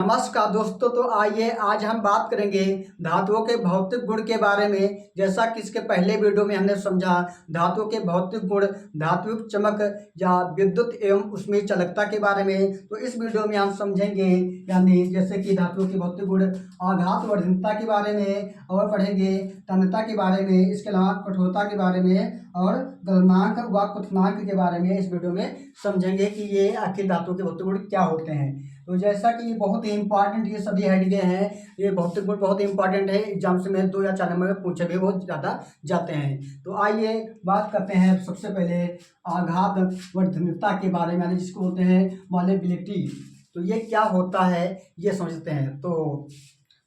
नमस्कार दोस्तों। तो आइए आज हम बात करेंगे धातुओं के भौतिक गुण के बारे में। जैसा कि इसके पहले वीडियो में हमने समझा धातुओं के भौतिक गुण, धात्विक चमक या विद्युत एवं ऊष्मीय चालकता के बारे में, तो इस वीडियो में हम समझेंगे यानी जैसे कि धातुओं के भौतिक गुण, आघात वर्धनता के बारे में, और पढ़ेंगे तन्यता के बारे में, इसके अलावा कठोरता के बारे में और गलनांक व क्वथनांक के बारे में इस वीडियो में समझेंगे कि ये आखिर धातुओं के भौतिक गुण क्या होते हैं। तो जैसा कि ये बहुत ही इंपॉर्टेंट ये सभी हेड गए हैं, ये भौतिक गुण बहुत ही इंपॉर्टेंट है, एग्जाम्स में 2 या 4 नंबर में पूछे भी बहुत ज़्यादा जाते हैं। तो आइए बात करते हैं सबसे पहले आघात वर्धनता के बारे में, यानी जिसको बोलते हैं मॉलेबिलिटी। तो ये क्या होता है ये समझते हैं। तो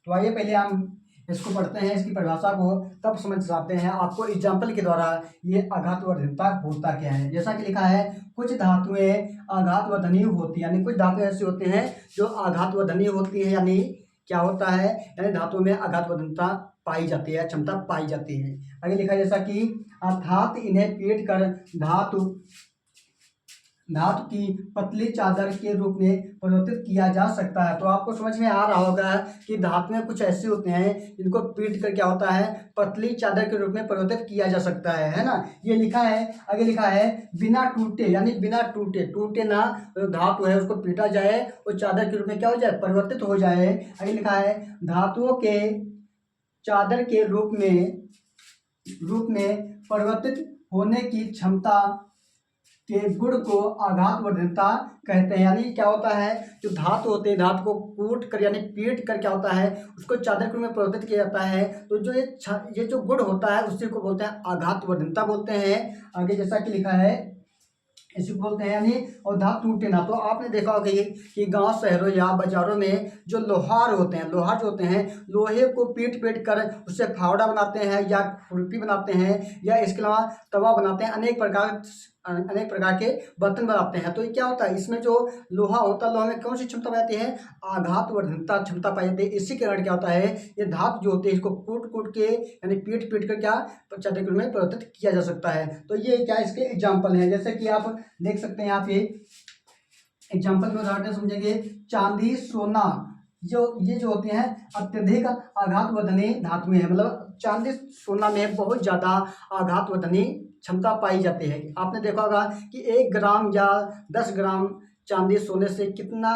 आइए पहले हम इसको पढ़ते हैं, इसकी परिभाषा को तब समझ जाते हैं आपको एग्जाम्पल के द्वारा ये आघात वर्धनता होता क्या है। जैसा कि लिखा है, कुछ धातुएं आघात वर्धनीय होती है, यानी कुछ धातुएं ऐसी होती हैं जो आघात वर्धनीय होती है। यानी क्या होता है, यानी धातुओं में आघात वर्धनता पाई जाती है, क्षमता पाई जाती है। आगे लिखा है जैसा कि अर्थात इन्हें पीट कर धातु की पतली चादर के रूप में परिवर्तित किया जा सकता है। तो आपको समझ में आ रहा होगा कि धातुएं कुछ ऐसी होते हैं जिनको पीट कर क्या होता है, पतली चादर के रूप में परिवर्तित किया जा सकता है ना। ये लिखा है, आगे लिखा है बिना टूटे, यानी बिना टूटे ना धातु है उसको पीटा जाए और चादर के रूप में क्या हो जाए, परिवर्तित हो जाए। आगे लिखा है धातुओं के चादर के रूप में परिवर्तित होने की क्षमता के गुण को आघात वर्धनता कहते हैं। यानी क्या होता है, जो धातु होते हैं धातु को कूट कर यानी पीट कर क्या होता है उसको चादर के रूप में परिवर्तित किया जाता है। तो जो ये जो गुण होता है उसी को बोलते हैं आघात वर्धनता बोलते हैं। आगे जैसा कि लिखा है इसी को बोलते हैं यानी और धातु टूटे ना। तो आपने देखा होगा कि गांव शहरों या बाजारों में जो लोहार होते हैं, लोहार जो होते हैं लोहे को पीट कर उससे फावड़ा बनाते हैं या खुरपी बनाते हैं या इसके अलावा तवा बनाते हैं, अनेक प्रकार के बर्तन बनाते हैं। तो ये क्या होता है, इसमें जो लोहा होता है लोहा में कौन सी क्षमता पाई जाती है, आघात वर्धनता क्षमता पाई जाती है। इसी के कारण क्या होता है, ये धातु जो होते हैं इसको कूट के यानी पीट कर क्या चादर के रूप में परिवर्तित किया जा सकता है। तो ये क्या इसके एग्जाम्पल हैं, जैसे कि आप देख सकते हैं यहाँ पे एग्जाम्पल में उदाहरण समझेंगे, चांदी सोना ये जो होते हैं अत्यधिक आघात वर्धनीय धातुएं हैं। मतलब चांदी सोना में बहुत ज़्यादा आघात वर्धनीय क्षमता पाई जाती है। आपने देखा होगा कि 1 ग्राम या 10 ग्राम चांदी सोने से कितना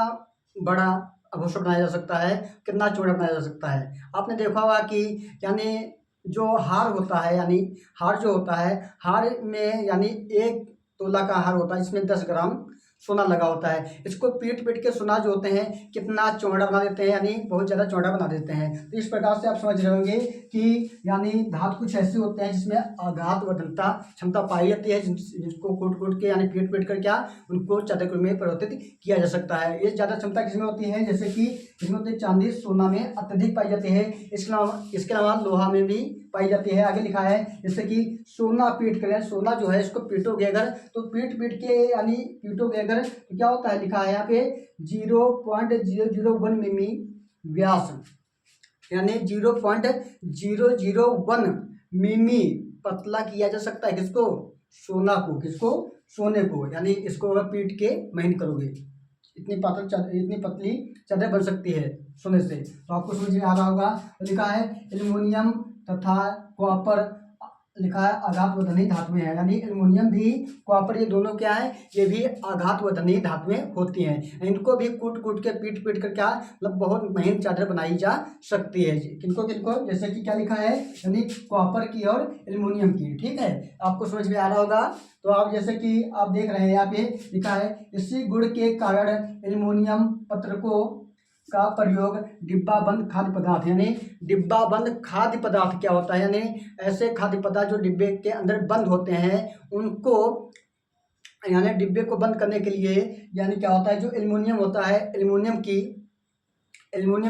बड़ा आभूषण बनाया जा सकता है, कितना चौड़ा बनाया जा सकता है। आपने देखा होगा कि यानी जो हार होता है, यानी हार जो होता है, हार में यानी 1 तोला का हार होता है जिसमें 10 ग्राम सोना लगा होता है। इसको पीट के सोना जो होते हैं कितना चौड़ा बना देते हैं, यानी बहुत ज़्यादा चौड़ा बना देते हैं। तो इस प्रकार से आप समझ रहे होंगे कि यानी धातु कुछ ऐसे होते हैं जिसमें आघात वर्धनता क्षमता पाई जाती है, जिसको कूट के यानी पीट कर क्या उनको चादर में परिवर्तित किया जा सकता है। ये ज़्यादा क्षमता किसमें होती है, जैसे कि इसमें होती है चांदी सोना में अत्यधिक पाई जाती है, इसके अलावा लोहा में भी पाई जाती है। आगे लिखा है जैसे कि सोना पीट कर, सोना जो है इसको पीटोगे अगर तो पीट के यानी पीटोगे अगर तो क्या होता है, लिखा है यहाँ पे 0.001 मिमी व्यास, यानी 0.001 मिमी पतला किया जा सकता है किसको, सोना को, किसको, सोने को। यानी इसको अगर पीट के महीन करोगे इतनी पतली चादर बन सकती है सोने से। तो आपको समझ में आ रहा होगा। तो लिखा है एल्युमिनियम तथा कॉपर, लिखा है आघात वर्धनीय धातुएं हैं, यानी एल्युमिनियम भी कॉपर ये दोनों क्या है, ये भी आघात वर्धनीय धातुएं होती हैं। इनको भी कूट के पीट कर क्या मतलब बहुत महीन चादर बनाई जा सकती है। किनको जैसे कि क्या लिखा है, यानी कॉपर की और एल्युमिनियम की। ठीक है, आपको समझ में आ रहा होगा। तो आप जैसे कि आप देख रहे हैं यहाँ पे लिखा है इसी गुण के कारण एल्युमिनियम पत्रकों का प्रयोग डिब्बा बंद खाद्य पदार्थ, यानी डिब्बा बंद खाद्य पदार्थ क्या होता है, यानी ऐसे खाद्य पदार्थ जो डिब्बे के अंदर बंद होते हैं उनको यानी डिब्बे को बंद करने के लिए यानी क्या होता है, जो एल्युमिनियम होता है एल्युमिनियम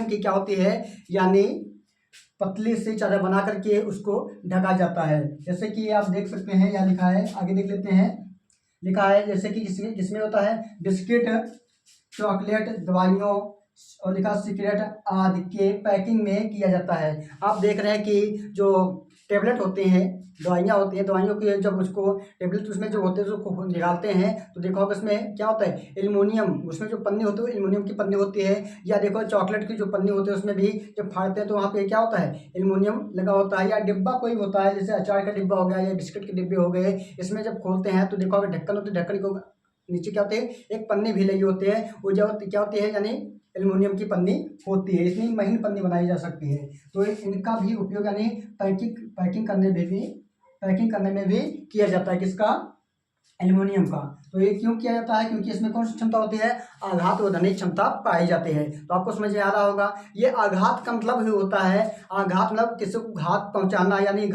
की क्या होती है, यानी पतली सी चादर बना करके उसको ढका जाता है। जैसे कि आप देख सकते हैं यहाँ लिखा है, आगे देख लेते हैं। लिखा है जैसे कि जिसमें होता है बिस्किट, चॉकलेट, दवाइयों और लिखा सिगरेट आदि के पैकिंग में किया जाता है। आप देख रहे हैं कि जो टेबलेट होते हैं, दवाइयाँ होती हैं, दवाइयों की जब उसको टेबलेट उसमें जो होते हैं उसको निकालते हैं तो देखो उसमें क्या होता है, एल्युमिनियम, उसमें जो पन्नी होती है एल्युमिनियम की पन्नी होती है। या देखो चॉकलेट की जो पन्नी होती है उसमें भी जब फाड़ते हैं तो वहाँ पे क्या होता है, एल्युमिनियम लगा होता है। या डिब्बा कोई होता है, जैसे अचार का डिब्बा हो गया या बिस्किट के डिब्बे हो गए, इसमें जब खोलते हैं तो देखो अगर ढक्कन होती है, ढक्कन को नीचे क्या होते हैं, एक पन्नी भी लगी होती है, वो जो क्या होती है यानी एल्युमिनियम की पन्नी होती है। इतनी महीन पन्नी बनाई जा सकती है। तो इनका भी उपयोग यानी पैकिंग करने में भी किया जाता है, किसका, एल्युमिनियम का। तो ये क्यों किया जाता है, क्योंकि इसमें कौन सी क्षमता होती है, आघात वधनी क्षमता पाई जाती है। तो आपको समझ में आ रहा होगा, ये आघात का मतलब ही होता है, आघात मतलब किसी को घात पहुंचाना, यानी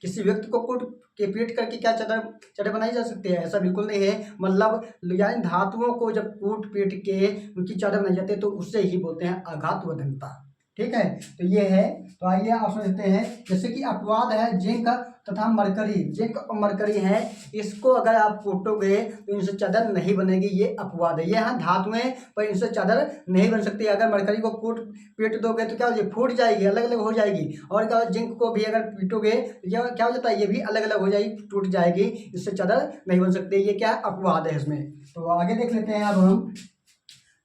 किसी व्यक्ति को कूट के पीट करके क्या चदर बनाई जा सकती है, ऐसा बिल्कुल नहीं है। मतलब यानी धातुओं को जब कूट पीट के उनकी चादर बनाई जाती है तो उससे ही बोलते हैं आघात वधनता। ठीक है, तो ये है। तो आइए आप समझते हैं, जैसे कि अपवाद है जिंक तथा मरकरी, जिंक और मरकरी है, इसको अगर आप कूटोगे तो इनसे चादर नहीं बनेगी, ये अपवाद है। ये हाँ धातुएं, पर इनसे चादर नहीं बन सकती। अगर मरकरी को कूट पीट दोगे तो क्या हो जाएगी, फूट जाएगी, अलग अलग हो जाएगी। और क्या, जिंक को भी अगर पीटोगे तो क्या हो जाता है, ये भी अलग अलग हो जाएगी, टूट जाएगी, इससे चादर नहीं बन सकती। ये क्या अपवाद है इसमें। तो आगे देख लेते हैं अब हम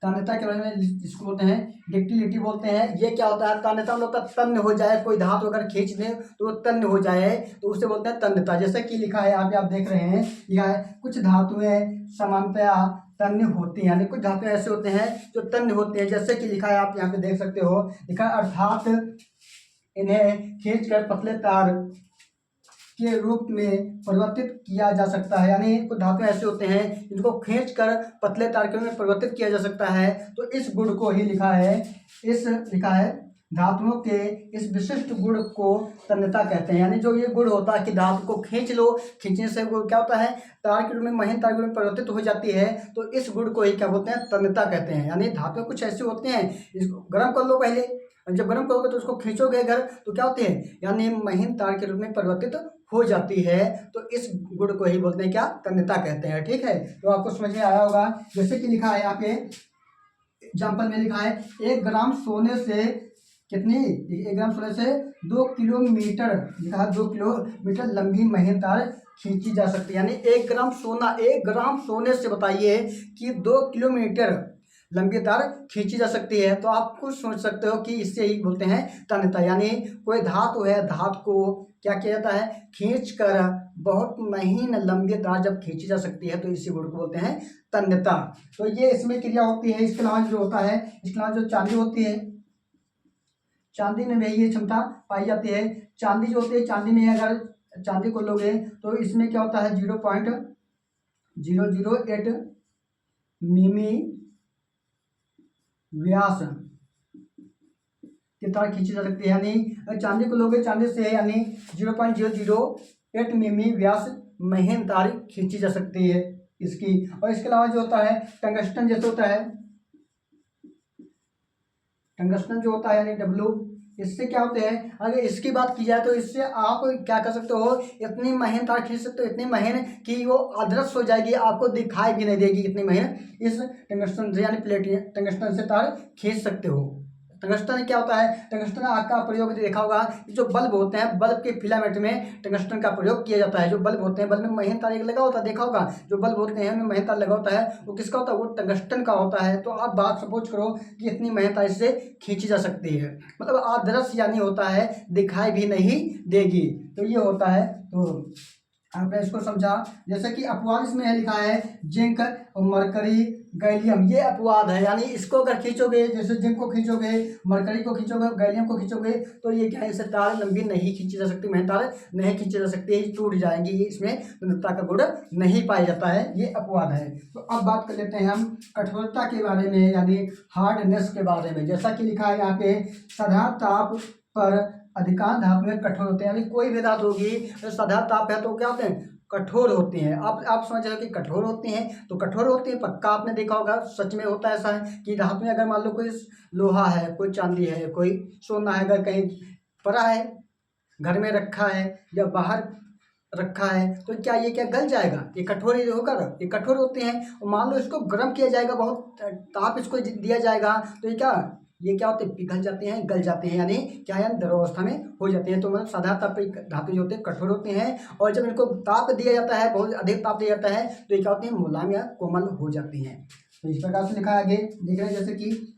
तन्यता के बारे में, जिसको बोलते हैं डक्टिलिटी बोलते हैं। ये क्या होता है, तन्यता मतलब होता है तन्य हो जाए, कोई धातु अगर खींच दे तो वो तन्य हो जाए, तो उसे बोलते हैं तन्यता। जैसे कि लिखा है यहाँ पे, आप देख रहे हैं, लिखा है कुछ धातुएं सामान्यतया तन्य होती हैं, यानी कुछ धातुएं ऐसे होते हैं जो तन्य होते हैं। जैसे कि लिखा है, आप यहाँ पे देख सकते हो, लिखा है अर्थात इन्हें खींच कर पतले तार के रूप में परिवर्तित किया जा सकता है। यानी कुछ धातु ऐसे होते हैं जिनको खींचकर पतले तार के रूप में परिवर्तित किया जा सकता है। तो इस गुण को ही लिखा है धातुओं के इस विशिष्ट गुण को तन्यता कहते हैं। यानी जो ये गुण होता है कि धातु को खींच लो, खींचने से वो क्या होता है, तार के रूप में, महीन तार के रूप में परिवर्तित हो जाती है। तो इस गुण को ही क्या बोलते हैं, तन्यता कहते हैं। यानी धातुएं कुछ ऐसी होती हैं, इसको गर्म कर लो पहले, जब गर्म करोगे तो उसको खींचोगे घर तो क्या होते हैं, यानी महीन तार के रूप में परिवर्तित हो जाती है। तो इस गुण को ही बोलते हैं क्या, तन्यता कहते हैं। ठीक है, तो आपको समझ में आया होगा। जैसे कि लिखा है यहाँ पे एग्जाम्पल में, लिखा है 1 ग्राम सोने से कितनी, 1 ग्राम सोने से 2 किलोमीटर, लिखा है 2 किलोमीटर लंबी महीन तार खींची जा सकती है। यानी 1 ग्राम सोने से बताइए कि 2 किलोमीटर लंबी तार खींची जा सकती है। तो आप कुछ सोच सकते हो कि इससे ही बोलते हैं तन्यता। यानी कोई धातु है, धातु को क्या किया जाता है, खींच कर बहुत महीन लंबी तार जब खींची जा सकती है तो इसी गुण को बोलते हैं तन्यता। तो ये इसमें क्रिया होती है। इसके अलावा जो होता है, इसके अलावा जो चांदी होती है, चांदी में भी ये क्षमता पाई जाती है। चांदी जो होती है, चांदी में अगर चांदी को लोगे तो इसमें क्या होता है, 0.008 मिमी व्यास की तार खींची जा सकती है। यानी चांदी को लोगे, चांदी से यानी 0.008 मिमी व्यास महीन तार खींची जा सकती है इसकी। और इसके अलावा जो होता है टंगस्टन, जैसे होता है टंगस्टन जो होता है यानी डब्लू, इससे क्या होते हैं, अगर इसकी बात की जाए तो इससे आप क्या कर सकते हो, इतनी महीन तार खींच सकते हो, इतनी महीन कि वो अदृश्य हो जाएगी, आपको दिखाई भी नहीं देगी, इतनी महीन इस टंगस्टन से यानी प्लेटिनम टंगस्टन से तार खींच सकते हो। टंगस्टन क्या होता है, टंगस्टन का प्रयोग देखा होगा, जो बल्ब होते हैं, बल्ब के फिलामेंट में टंगस्टन का प्रयोग किया जाता है। जो बल्ब होते हैं, बल्ब में महीन तार लगा होता है, देखा होगा, जो बल्ब होते हैं उनमें महीन तार लगा होता है, वो किसका होता है, वो टंगस्टन का होता है। तो आप बात सपोज करो कि इतनी महीन तार इससे खींची जा सकती है, मतलब अदृश्य यानी होता है, दिखाई भी नहीं देगी। तो ये होता है। तो आपने इसको समझा। जैसे कि अपवाद इसमें है, लिखा है जिंक और मरकरी गैलियम, ये अपवाद है। यानी इसको अगर खींचोगे, जैसे जिंक को खींचोगे, मरकरी को खींचोगे, गैलियम को खींचोगे, तो ये क्या है, इससे तार लंबी नहीं खींची जा सकती, महीन तार नहीं खींची जा सकती, टूट जाएंगी, इसमें तन्यता का गुण नहीं पाया जाता है, ये अपवाद है। तो अब बात कर लेते हैं हम कठोरता के बारे में, यानी हार्डनेस के बारे में। जैसा कि लिखा है यहाँ पे, साधारण ताप पर अधिकांश धातुएं कठोर होते हैं। यानी कोई भी धातु होगी तो साधारण ताप है तो क्या होते हैं, कठोर होती हैं। आप समझ रहे हो कि कठोर होती हैं, तो कठोर होती है पक्का, आपने देखा होगा, सच में होता है ऐसा है कि धातु में अगर मान लो कोई लोहा है, कोई चांदी है, कोई सोना है, अगर कहीं पड़ा है, घर में रखा है या बाहर रखा है, तो क्या ये क्या गल जाएगा, ये कठोर ही होगा, ये कठोर होते हैं। और मान लो इसको गर्म किया जाएगा, बहुत ताप इसको दिया जाएगा, तो ये क्या ये क्या होते हैं, पिघल जाते हैं, गल जाते हैं, यानी क्या है, द्रव अवस्था में हो जाते हैं। तो मतलब साधारण ताप पर धातु जो होते हैं कठोर होते हैं, और जब इनको ताप दिया जाता है, बहुत अधिक ताप दिया जाता है, तो ये क्या होते हैं, मुलायम या कोमल हो जाती हैं। तो इस प्रकार से लिखा है। आगे देख रहे हैं जैसे कि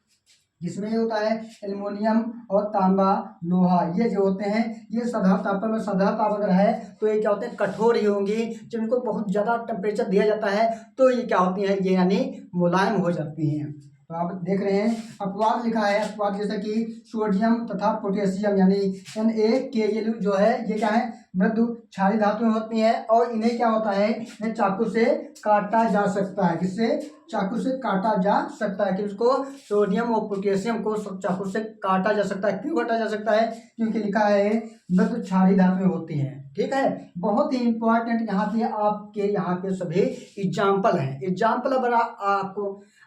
जिसमें ये होता है एल्युमिनियम और तांबा, लोहा, ये जो होते हैं ये साधारण तापमान में, साधारण ताप अगर है तो ये क्या होते हैं, कठोर ही होंगी। जब इनको बहुत ज़्यादा टेम्परेचर दिया जाता है तो ये क्या होती हैं, ये यानी मुलायम हो जाती हैं। तो आप देख रहे हैं अपवाद लिखा है। अपवाद जैसे कि सोडियम तथा पोटेशियम यानी NaKl जो है, ये क्या है, मृदु क्षारीय धातुएं होती हैं, और इन्हें क्या होता है, इन्हें चाकू से काटा जा सकता है। किससे, चाकू से काटा जा सकता है। कि उसको सोडियम और पोटेशियम को चाकू से काटा जा सकता है। क्यों काटा जा सकता है, क्योंकि लिखा है मृदु क्षारीय धातुएं होती हैं। ठीक है, बहुत ही इंपॉर्टेंट यहाँ पे आपके यहाँ पे सभी एग्जाम्पल हैं। एग्जाम्पल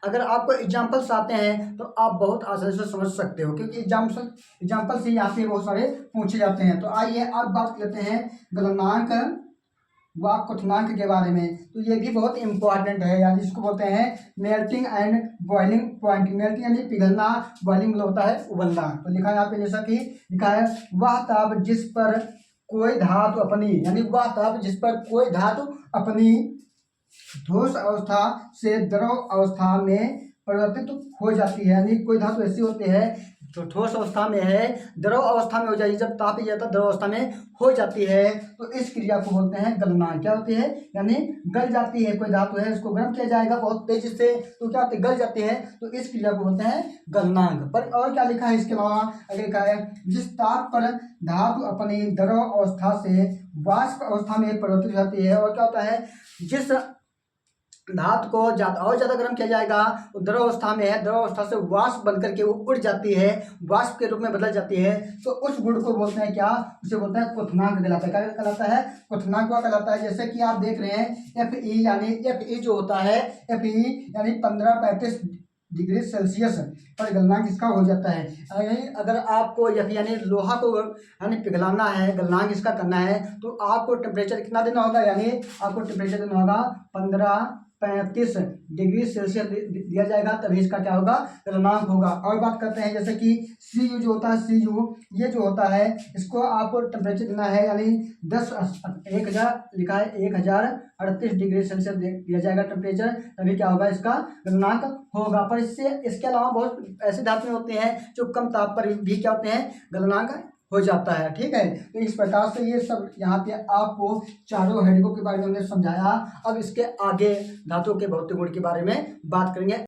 अगर आपको एग्जाम्पल्स आते हैं तो आप बहुत आसानी से समझ सकते हो, क्योंकि एग्जाम्पल से यहाँ पे बहुत सारे पूछे जाते हैं। तो आइए अब बात करते हैं गलनांक व क्वथनांक के बारे में। तो ये भी बहुत इंपॉर्टेंट है, यानी इसको बोलते हैं melting and boiling point. Melting यानी पिघलना, बॉइलिंग मतलब होता है उबलना। तो लिखा है यहाँ पे जैसा कि लिखा है, वह ताप जिस पर कोई धातु अपनी, यानी वह ताप जिस पर कोई धातु अपनी ठोस अवस्था से द्रव अवस्था में परिवर्तित हो जाती है। यानी कोई धातु ऐसी होती है जो ठोस अवस्था में है, द्रव अवस्था में हो जाएगी। जब ताप दिया जाता है द्रव अवस्था में हो जाती है, तो इस क्रिया को बोलते हैं गलनांक। क्या होती है, यानी गल जाती है। कोई धातु है, इसको गर्म किया जाएगा बहुत तेजी से, तो क्या होती है, गल जाती है। तो इस क्रिया को बोलते हैं गलनांक। पर और क्या लिखा है इसके अलावा, अगर लिखा है जिस ताप पर धातु अपनी द्रव अवस्था से वाष्प अवस्था में परिवर्तित हो जाती है। और क्या होता है, जिस धातु को ज़्यादा गर्म किया जाएगा, वो द्रव अवस्था में है, द्रव अवस्था से वाष्प बनकर के वो उड़ जाती है, वाष्प के रूप में बदल जाती है, तो उस गुण को बोलते हैं क्या, उसे बोलते हैं क्वथनांक कहलाता है। क्या कहलाता है, क्वथनांक कहलाता है। जैसे कि आप देख रहे हैं Fe, यानी Fe जो होता है, Fe यानी 15-35 डिग्री सेल्सियस पर गलनांक इसका हो जाता है। अगर आपको यानी लोहा को यानी पिघलाना है, गलनांक इसका करना है, तो आपको टेम्परेचर कितना देना होगा, यानी आपको टेम्परेचर देना होगा 15-35 डिग्री सेल्सियस दिया जाएगा, तभी इसका क्या होगा, गलनांक होगा। और बात करते हैं जैसे कि Cu जो होता है, Cu ये जो होता है, इसको आपको टेम्परेचर देना है, यानी 1000 लिखा है 1038 डिग्री सेल्सियस दिया जाएगा टेम्परेचर, तभी क्या होगा, इसका गलनांक होगा। पर इसके अलावा बहुत ऐसे धातुएं होते हैं जो कम ताप पर भी क्या होते हैं, गलनांक हो जाता है। ठीक है, तो इस प्रकार से ये सब यहाँ पे आपको चारों हेडिकों के बारे में हमने समझाया। अब इसके आगे धातुओं के भौतिक गुण के बारे में बात करेंगे।